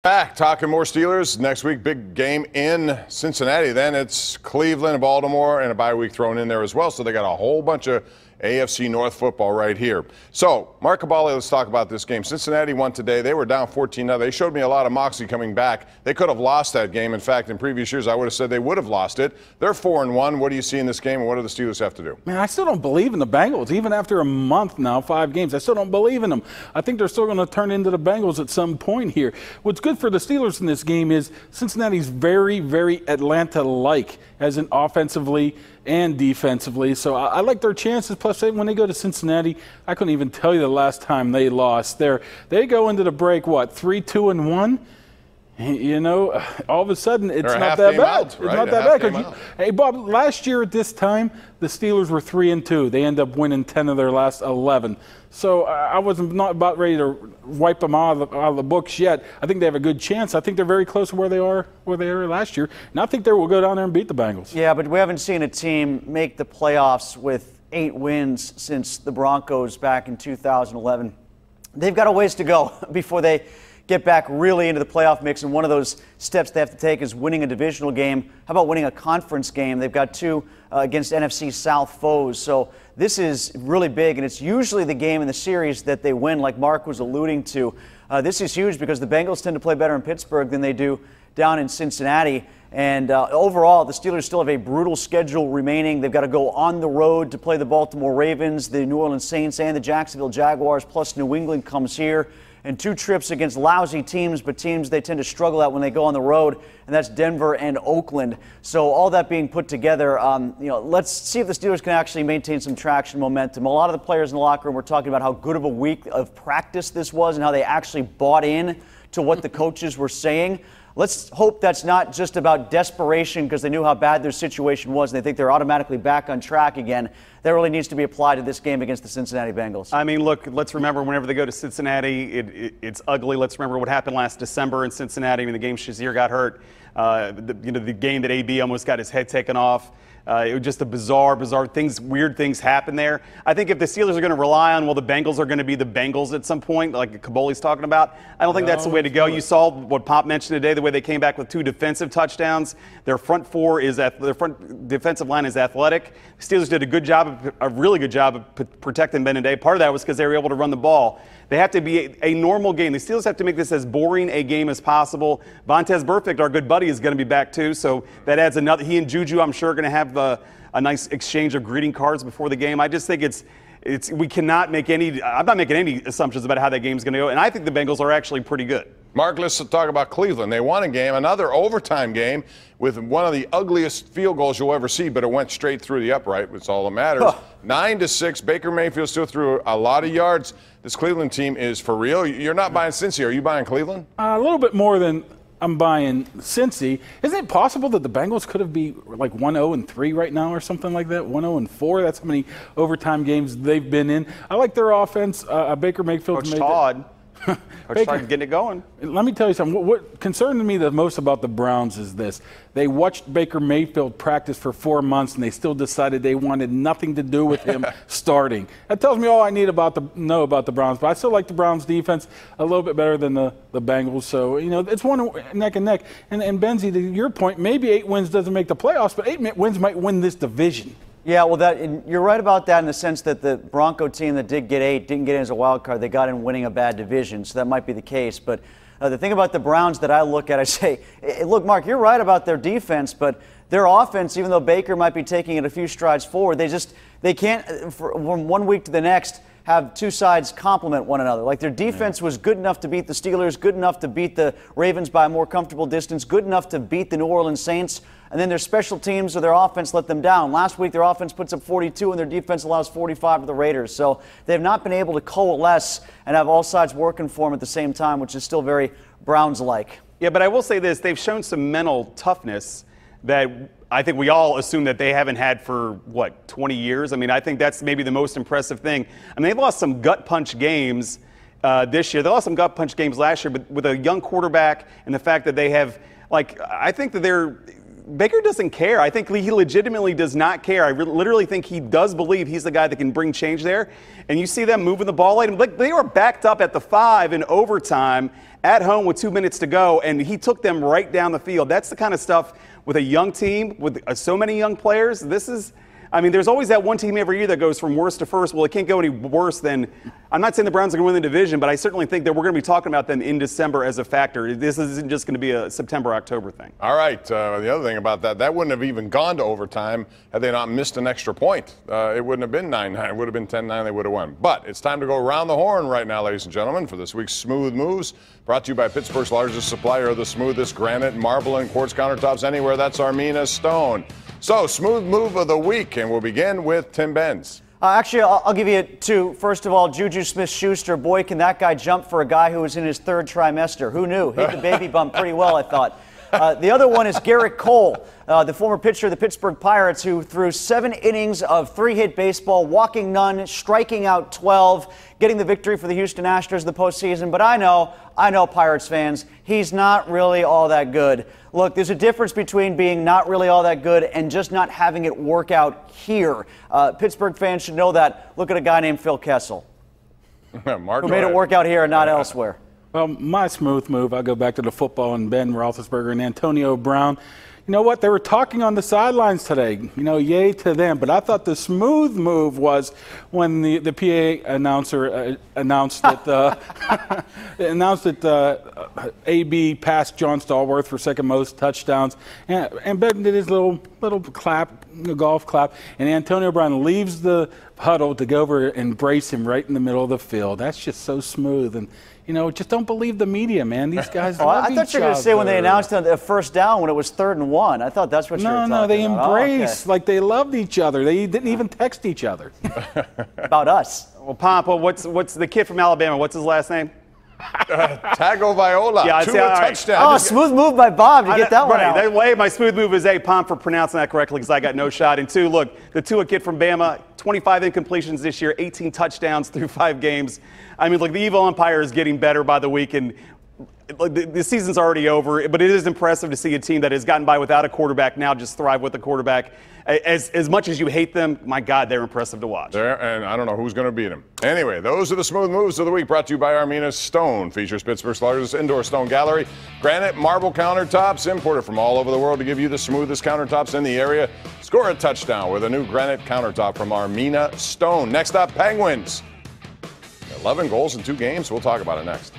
Back talking more Steelers next week. Big game in Cincinnati. Then it's Cleveland and Baltimore and a bye week thrown in there as well. So they got a whole bunch of AFC North football right here. So, Mark Kaboly, let's talk about this game. Cincinnati won today. They were down 14-0. They showed me a lot of moxie coming back. They could have lost that game. In fact, in previous years, I would have said they would have lost it. They're 4-1. What do you see in this game, and what do the Steelers have to do? Man, I still don't believe in the Bengals. Even after a month now, 5 games, I still don't believe in them. I think they're still going to turn into the Bengals at some point here. What's good for the Steelers in this game is Cincinnati's very, very Atlanta-like, as in offensively and defensively. So I like their chances. Plus, when they go to Cincinnati, I couldn't even tell you the last time they lost. They go into the break, 3-2-1? You know, all of a sudden, it's not that bad. It's not that bad. Hey, Bob, last year at this time, the Steelers were 3-2. They end up winning 10 of their last 11. So I wasn't not about ready to wipe them out of the books yet. I think they have a good chance. I think they're very close to where they were last year. And I think they will go down there and beat the Bengals. Yeah, but we haven't seen a team make the playoffs with 8 wins since the Broncos back in 2011. They've got a ways to go before they get back really into the playoff mix, and one of those steps they have to take is winning a divisional game. How about winning a conference game? They've got 2 against NFC South foes, so this is really big, and it's usually the game in the series that they win, like Mark was alluding to. This is huge because the Bengals tend to play better in Pittsburgh than they do down in Cincinnati, and overall, the Steelers still have a brutal schedule remaining. They've got to go on the road to play the Baltimore Ravens, the New Orleans Saints, and the Jacksonville Jaguars, plus New England comes here. And 2 trips against lousy teams, but teams they tend to struggle at when they go on the road, and that's Denver and Oakland. So all that being put together, let's see if the Steelers can actually maintain some traction, momentum. A lot of the players in the locker room were talking about how good of a week of practice this was and how they actually bought in to what the coaches were saying. Let's hope that's not just about desperation because they knew how bad their situation was and they think they're automatically back on track again. That really needs to be applied to this game against the Cincinnati Bengals. I mean, look, let's remember whenever they go to Cincinnati, it's ugly. Let's remember what happened last December in Cincinnati. I mean, the game Shazier got hurt. The game that AB almost got his head taken off. It was just a bizarre things, weird things happen there. I think if the Steelers are going to rely on, the Bengals are going to be the Bengals at some point, like Kaboly's talking about, I don't think that's the way to go. You saw what Pop mentioned today, the way they came back with 2 defensive touchdowns. Their front defensive line is athletic. The Steelers did a really good job of protecting Ben today. Part of that was because they were able to run the ball. They have to be a normal game. The Steelers have to make this as boring a game as possible. Vontaze Burfict, our good buddy, is going to be back too, so that adds another. He and Juju, I'm sure, are going to have a nice exchange of greeting cards before the game. I just think we cannot make any. I'm not making any assumptions about how that game's going to go, and I think the Bengals are actually pretty good. Mark, let's talk about Cleveland. They won a game, another overtime game, with one of the ugliest field goals you'll ever see, but it went straight through the upright, which is all that matters. 9-6. Baker Mayfield still threw a lot of yards. This Cleveland team is for real. You're not buying Cincy. Are you buying Cleveland? A little bit more than I'm buying Cincy. Isn't it possible that the Bengals could have been like 1-0-3 right now or something like that? 1-0-4? That's how many overtime games they've been in. I like their offense. Baker Mayfield. Coach Todd. Coach Todd getting it going. Let me tell you something. What concerned me the most about the Browns is this. They watched Baker Mayfield practice for 4 months, and they still decided they wanted nothing to do with him starting. That tells me all I need to know about the Browns. But I still like the Browns' defense a little bit better than the Bengals. So, it's one neck and neck. And Benzie, to your point, maybe 8 wins doesn't make the playoffs, but 8 wins might win this division. Yeah, well, you're right about that in the sense that the Bronco team that did get 8 didn't get in as a wild card. They got in winning a bad division, so that might be the case. But the thing about the Browns that I look at, I say, look, Mark, you're right about their defense, but their offense, even though Baker might be taking it a few strides forward, they can't, from 1 week to the next, have 2 sides complement one another. Like their defense was good enough to beat the Steelers, good enough to beat the Ravens by a more comfortable distance, good enough to beat the New Orleans Saints, and then their special teams or their offense let them down. Last week their offense puts up 42 and their defense allows 45 to the Raiders. So they have not been able to coalesce and have all sides working for them at the same time, which is still very Browns-like. Yeah, but I will say this. They've shown some mental toughness that I think we all assume that they haven't had for, 20 years? I mean, I think that's maybe the most impressive thing. I mean, they've lost some gut punch games this year. They lost some gut punch games last year, but with a young quarterback and the fact that they have, I think that Baker doesn't care. I think he legitimately does not care. I literally think he does believe he's the guy that can bring change there. And you see them moving the ball late. Like, they were backed up at the 5 in overtime at home with 2 minutes to go, and he took them right down the field. That's the kind of stuff with a young team, with so many young players. There's always that one team every year that goes from worst to first. Well, it can't go any worse than – I'm not saying the Browns are going to win the division, but I certainly think that we're going to be talking about them in December as a factor. This isn't just going to be a September, October thing. All right. The other thing about that wouldn't have even gone to overtime had they not missed an extra point. It wouldn't have been 9-9. It would have been 10-9. They would have won. But it's time to go around the horn right now, ladies and gentlemen, for this week's Smooth Moves, brought to you by Pittsburgh's largest supplier of the smoothest granite, marble, and quartz countertops anywhere. That's Armina Stone. So, Smooth Move of the Week, and we'll begin with Tim Benz. Actually, I'll give you two. First of all, Juju Smith-Schuster. Boy, can that guy jump for a guy who was in his 3rd trimester. Who knew? Hit the baby bump pretty well, I thought. The other one is Garrett Cole, the former pitcher of the Pittsburgh Pirates, who threw 7 innings of 3-hit baseball, walking none, striking out 12, getting the victory for the Houston Astros in the postseason. But I know Pirates fans, he's not really all that good. Look, there's a difference between being not really all that good and just not having it work out here. Pittsburgh fans should know that. Look at a guy named Phil Kessel, Mark, who made it work out here and not elsewhere. Well, my smooth move, I go back to the football and Ben Roethlisberger and Antonio Brown. You know what? They were talking on the sidelines today. Yay to them. But I thought the smooth move was when the PA announcer announced that AB passed John Stallworth for 2nd most touchdowns, and Ben did his little clap, golf clap, and Antonio Brown leaves the huddle to go over and embrace him right in the middle of the field. That's just so smooth. And just don't believe the media, man. These guys love I thought you were going to say when they announced the 1st down when it was 3rd and 1. I thought that's what you were talking about. No, they embrace like they loved each other. They didn't even text each other. About us. Well, Pompa, what's the kid from Alabama? What's his last name? Tagovailoa. Yeah, 2 right. touchdowns. Smooth move by Bob to get that one out. That way, my smooth move is A, Pomp for pronouncing that correctly because I got no shot. And 2, look, the Tua kid from Bama, 25 incompletions this year, 18 touchdowns through 5 games. The evil umpire is getting better by the week, and the season's already over, but it is impressive to see a team that has gotten by without a quarterback now just thrive with a quarterback. As much as you hate them, my God, they're impressive to watch. And I don't know who's going to beat them. Anyway, those are the Smooth Moves of the Week, brought to you by Armina Stone. Features Pittsburgh's largest indoor stone gallery. Granite, marble countertops, imported from all over the world to give you the smoothest countertops in the area. Score a touchdown with a new granite countertop from Armina Stone. Next up, Penguins. 11 goals in 2 games. We'll talk about it next.